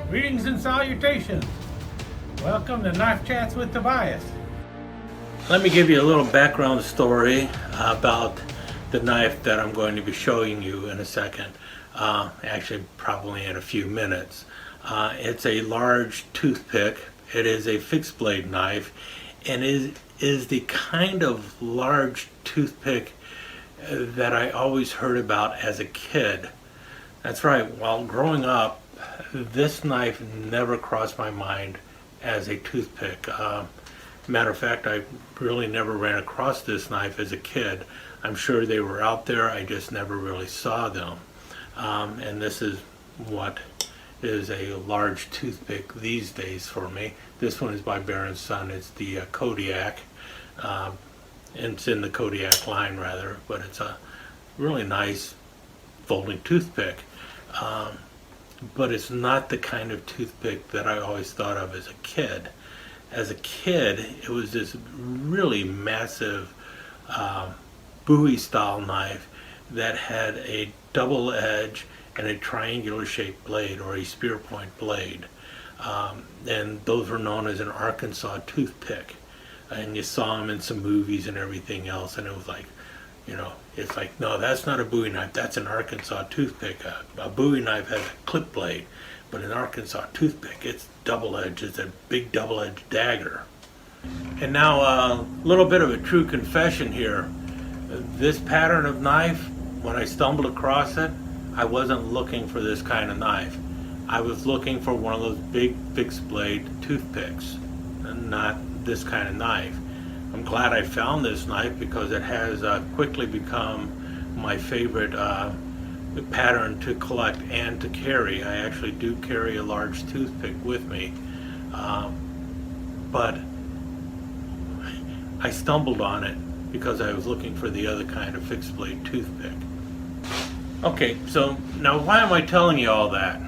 Greetings and salutations. Welcome to Knife Chats with Tobias. Let me give you a little background story about the knife that I'm going to be showing you in a second. Actually, probably in a few minutes. It's a large toothpick. It is a fixed blade knife, and is the kind of large toothpick that I always heard about as a kid. That's right, while growing up, this knife never crossed my mind as a toothpick. Matter of fact, I really never ran across this knife as a kid. I'm sure they were out there, I just never really saw them. And this is what is a large toothpick these days for me. This one is by Baron Son. It's the Kodiak. It's in the Kodiak line rather, but it's a really nice folding toothpick. But it's not the kind of toothpick that I always thought of as a kid. As a kid, it was this really massive Bowie style knife that had a double edge and a triangular shaped blade, or a spear point blade. And those were known as an Arkansas toothpick. And you saw them in some movies and everything else, and it was like, you know, it's like, no, that's not a Bowie knife, that's an Arkansas toothpick. A Bowie knife has a clip blade, but an Arkansas toothpick, it's double edged, it's a big double edged dagger. And now a little bit of a true confession here. This pattern of knife, when I stumbled across it, I wasn't looking for this kind of knife. I was looking for one of those big fixed blade toothpicks, and not this kind of knife. I'm glad I found this knife because it has quickly become my favorite pattern to collect and to carry. I actually do carry a large toothpick with me, but I stumbled on it because I was looking for the other kind of fixed blade toothpick. Okay, so now why am I telling you all that?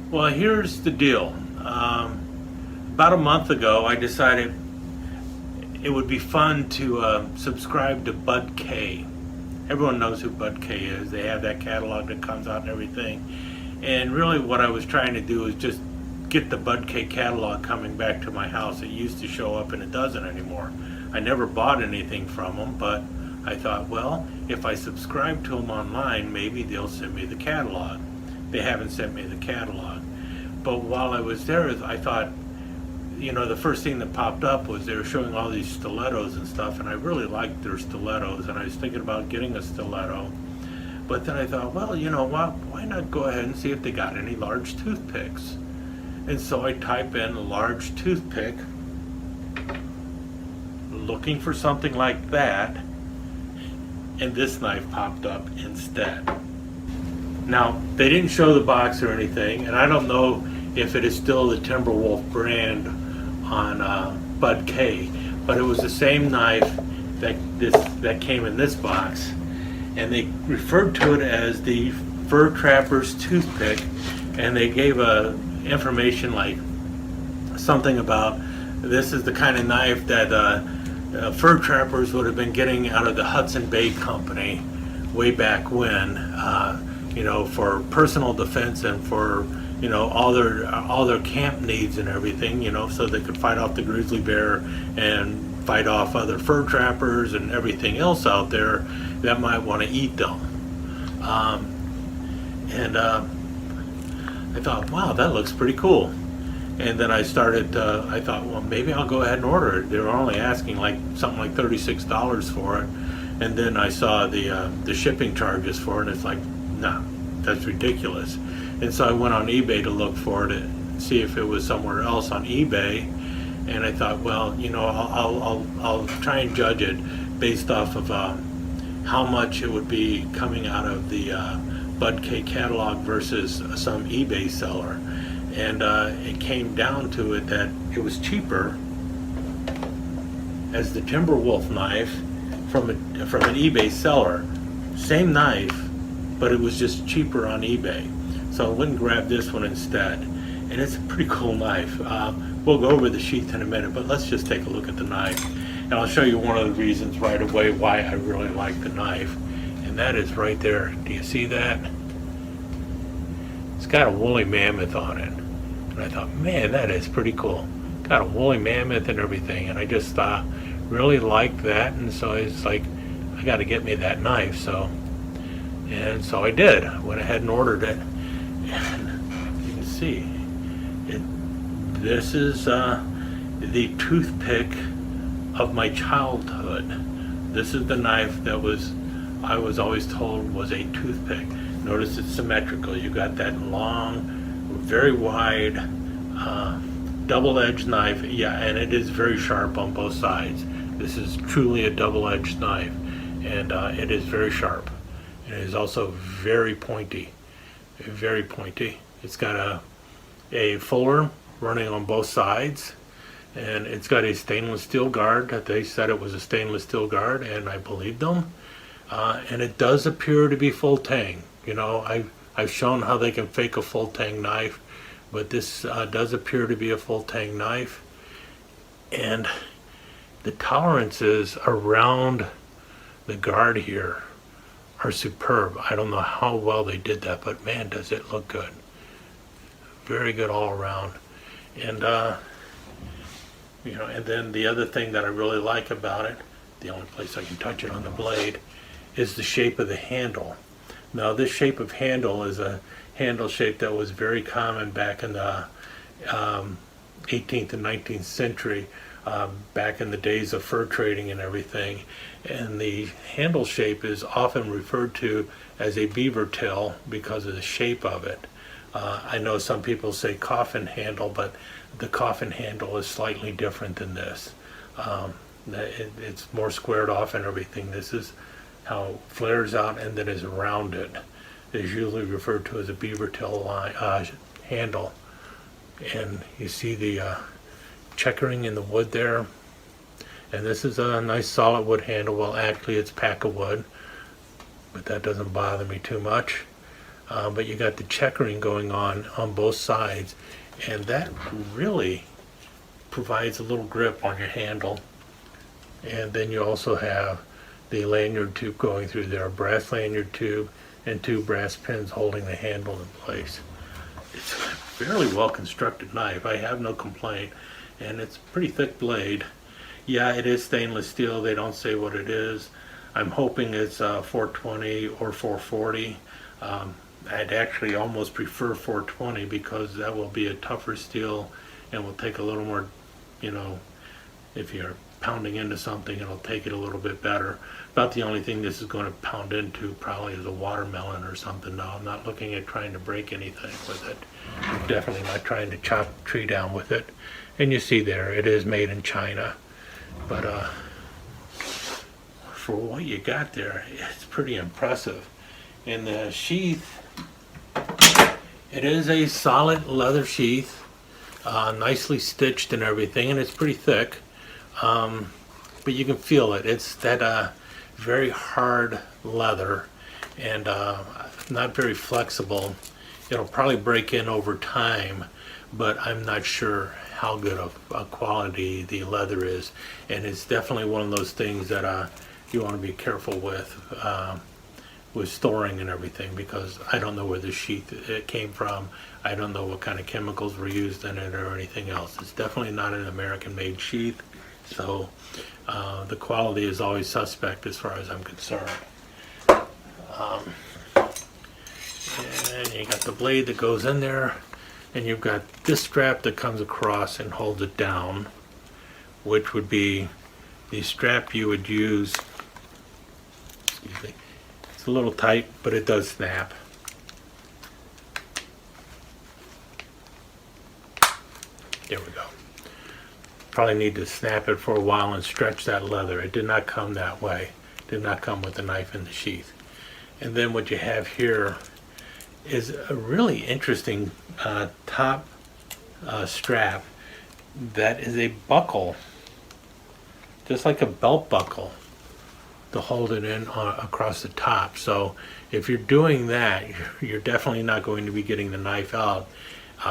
Well, here's the deal. About a month ago, I decided it would be fun to subscribe to Bud K. Everyone knows who Bud K is. They have that catalog that comes out and everything. And really what I was trying to do is just get the Bud K catalog coming back to my house. It used to show up and it doesn't anymore. I never bought anything from them, but I thought, well, if I subscribe to them online, maybe they'll send me the catalog. They haven't sent me the catalog. But while I was there, I thought, you know, the first thing that popped up was they were showing all these stilettos and stuff, and I really liked their stilettos, and I was thinking about getting a stiletto. But then I thought, well, you know what, why not go ahead and see if they got any large toothpicks? And so I type in a large toothpick, looking for something like that, and this knife popped up instead. Now, they didn't show the box or anything, and I don't know if it is still the Timberwolf brand on Bud K, but it was the same knife that came in this box, and they referred to it as the Fur Trapper's Toothpick, and they gave information like something about this is the kind of knife that fur trappers would have been getting out of the Hudson Bay Company way back when, you know, for personal defense and for, you know, all their camp needs and everything, you know, so they could fight off the grizzly bear and fight off other fur trappers and everything else out there that might want to eat them. I thought, wow, that looks pretty cool. And then I started, I thought, well, maybe I'll go ahead and order it. They were only asking like something like $36 for it. And then I saw the shipping charges for it, and it's like, nah, that's ridiculous. And so I went on eBay to look for it and see if it was somewhere else on eBay. And I thought, well, you know, I'll try and judge it based off of how much it would be coming out of the Bud K catalog versus some eBay seller. And it came down to it that it was cheaper as the Timberwolf knife from an eBay seller. Same knife, but it was just cheaper on eBay. So I went and grabbed this one instead. And it's a pretty cool knife. We'll go over the sheath in a minute, but let's just take a look at the knife. And I'll show you one of the reasons right away why I really like the knife. And that is right there. Do you see that? It's got a woolly mammoth on it. And I thought, man, that is pretty cool. Got a woolly mammoth and everything, and I just really liked that, and so it's like, I got to get me that knife. So I did. I went ahead and ordered it, and you can see this is the toothpick of my childhood. This is the knife that I was always told was a toothpick. Notice it's symmetrical. You got that long, very wide, double-edged knife. Yeah, and it is very sharp on both sides. This is truly a double-edged knife, and it is very sharp. It is also very pointy, very pointy. It's got a fuller running on both sides, and it's got a stainless steel guard. That they said it was a stainless steel guard, and I believed them. And it does appear to be full tang. You know, I've shown how they can fake a full tang knife, but this does appear to be a full tang knife. And the tolerances around the guard here are superb. I don't know how well they did that, but man, does it look good. Very good all around. And you know, and then the other thing that I really like about it, the only place I can touch it on the blade, is the shape of the handle. Now this shape of handle is a handle shape that was very common back in the 18th and 19th century, back in the days of fur trading and everything. And the handle shape is often referred to as a beaver tail because of the shape of it. I know some people say coffin handle, but the coffin handle is slightly different than this. It's more squared off and everything. This is how it flares out and then is rounded. It is usually referred to as a beaver tail handle. And you see the checkering in the wood there. And this is a nice solid wood handle. Well, actually it's pack of wood, but that doesn't bother me too much. But you got the checkering going on both sides, and that really provides a little grip on your handle. And then you also have the lanyard tube going through there, a brass lanyard tube and two brass pins holding the handle in place. It's a fairly well constructed knife. I have no complaint, and it's a pretty thick blade. Yeah, it is stainless steel. They don't say what it is. I'm hoping it's 420 or 440. I'd actually almost prefer 420 because that will be a tougher steel and will take a little more, you know, if you're pounding into something, it'll take it a little bit better. About the only thing this is going to pound into probably is a watermelon or something. No, I'm not looking at trying to break anything with it. I'm definitely not trying to chop a tree down with it. And you see there, it is made in China. But for what you got there, it's pretty impressive. And the sheath, it is a solid leather sheath, nicely stitched and everything, and it's pretty thick. But you can feel it. It's that very hard leather and not very flexible. It'll probably break in over time, but I'm not sure how good of a quality the leather is. And it's definitely one of those things that you want to be careful with storing and everything, because I don't know where the sheath it came from. I don't know what kind of chemicals were used in it or anything else. It's definitely not an American-made sheath, so the quality is always suspect as far as I'm concerned. And you got the blade that goes in there, and you've got this strap that comes across and holds it down, which would be the strap you would use. Excuse me. It's a little tight, but it does snap. There we go. Probably need to snap it for a while and stretch that leather. It did not come that way. It did not come with the knife in the sheath. And then what you have here is a really interesting top strap that is a buckle, just like a belt buckle, to hold it in across the top. So if you're doing that, you're definitely not going to be getting the knife out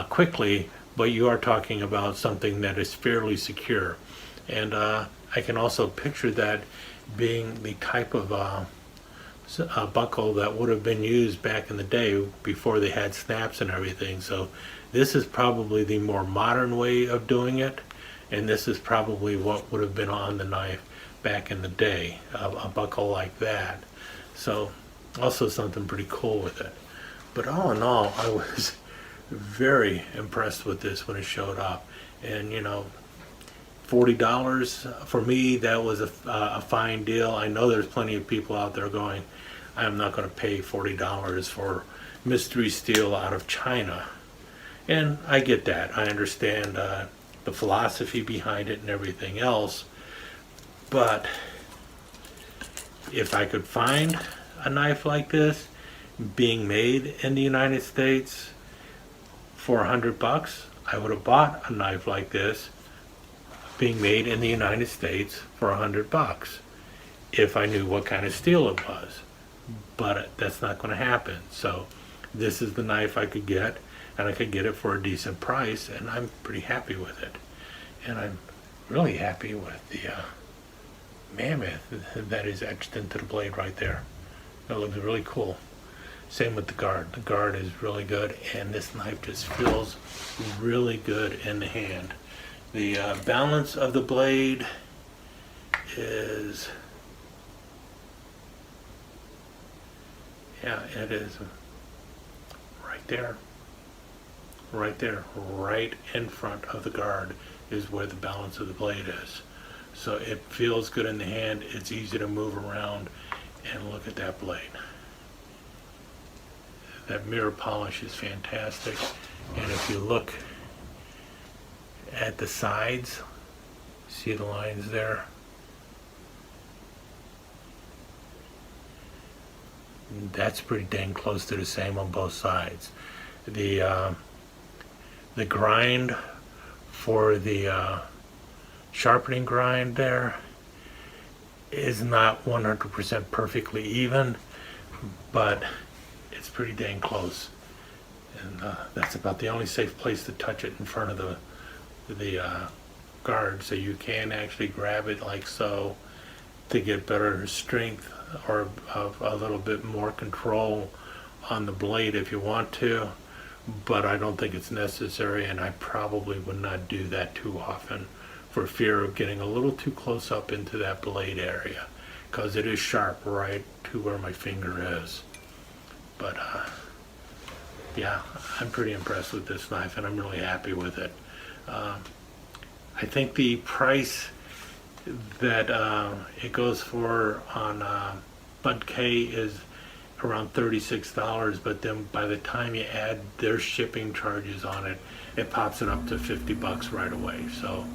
quickly, but you are talking about something that is fairly secure. And I can also picture that being the type of a buckle that would have been used back in the day before they had snaps and everything. So This is probably the more modern way of doing it, and this is probably what would have been on the knife back in the day, a buckle like that. So also something pretty cool with it. But all in all, I was very impressed with this when it showed up. And you know, $40 for me, that was a fine deal. I know there's plenty of people out there going, I'm not going to pay $40 for mystery steel out of China. And I get that. I understand the philosophy behind it and everything else. But if I could find a knife like this being made in the United States for $100, I would have bought a knife like this being made in the United States for $100 if I knew what kind of steel it was. But that's not going to happen. So this is the knife I could get, and I could get it for a decent price, and I'm pretty happy with it. And I'm really happy with the mammoth that is etched into the blade right there. That looks really cool. Same with the guard. The guard is really good, and this knife just feels really good in the hand. The balance of the blade is, yeah, it is right there. Right there, right in front of the guard is where the balance of the blade is. So it feels good in the hand, it's easy to move around, and look at that blade. That mirror polish is fantastic, and if you look at the sides, see the lines there? That's pretty dang close to the same on both sides. The grind for the sharpening grind there is not 100% perfectly even, but it's pretty dang close. And that's about the only safe place to touch it in front of the guard, so you can actually grab it like so to get better strength or a little bit more control on the blade if you want to. But I don't think it's necessary, and I probably would not do that too often for fear of getting a little too close up into that blade area, because it is sharp right to where my finger is. But yeah, I'm pretty impressed with this knife, and I'm really happy with it. I think the price that it goes for on Bud K is around $36, but then by the time you add their shipping charges on it, it pops it up to $50 right away. So,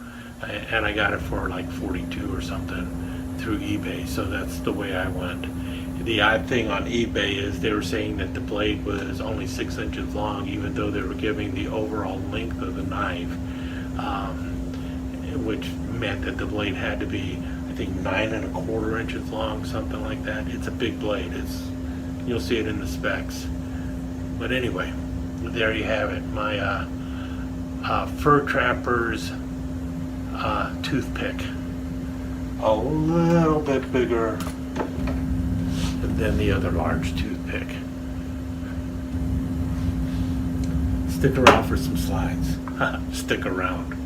and I got it for like 42 or something through eBay, so that's the way I went. The odd thing on eBay is they were saying that the blade was only 6 inches long, even though they were giving the overall length of the knife, which meant that the blade had to be, I think, 9 1/4 inches long, something like that. It's a big blade. You'll see it in the specs. But anyway, there you have it. My Fur Trapper's Toothpick. A little bit bigger than the other large toothpick. Stick around for some slides. Stick around.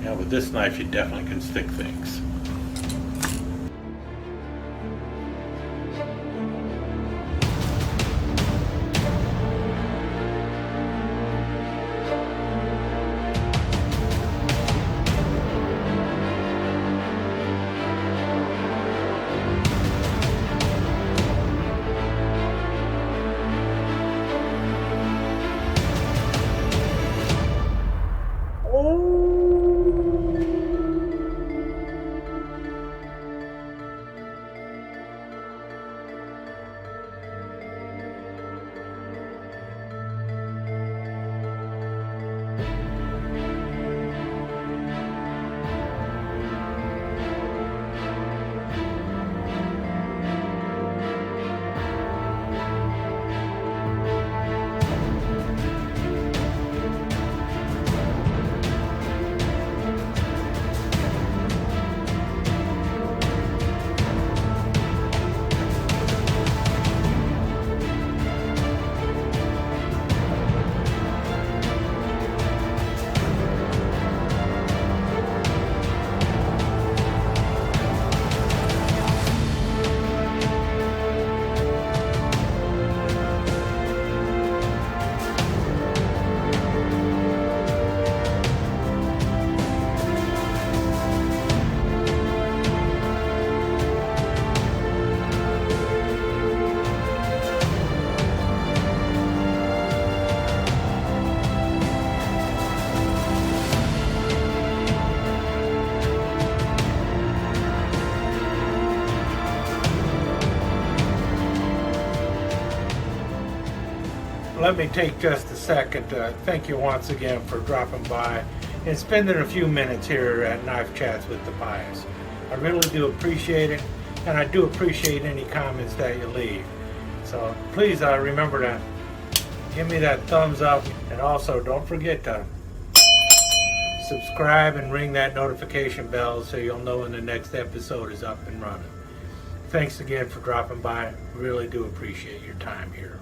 Yeah, with this knife you definitely can stick things. let me take just a second to thank you once again for dropping by and spending a few minutes here at Knife Chats with Tobias. I really do appreciate it, and I do appreciate any comments that you leave. So please remember to give me that thumbs up, and also don't forget to subscribe and ring that notification bell so you'll know when the next episode is up and running. Thanks again for dropping by. Really do appreciate your time here.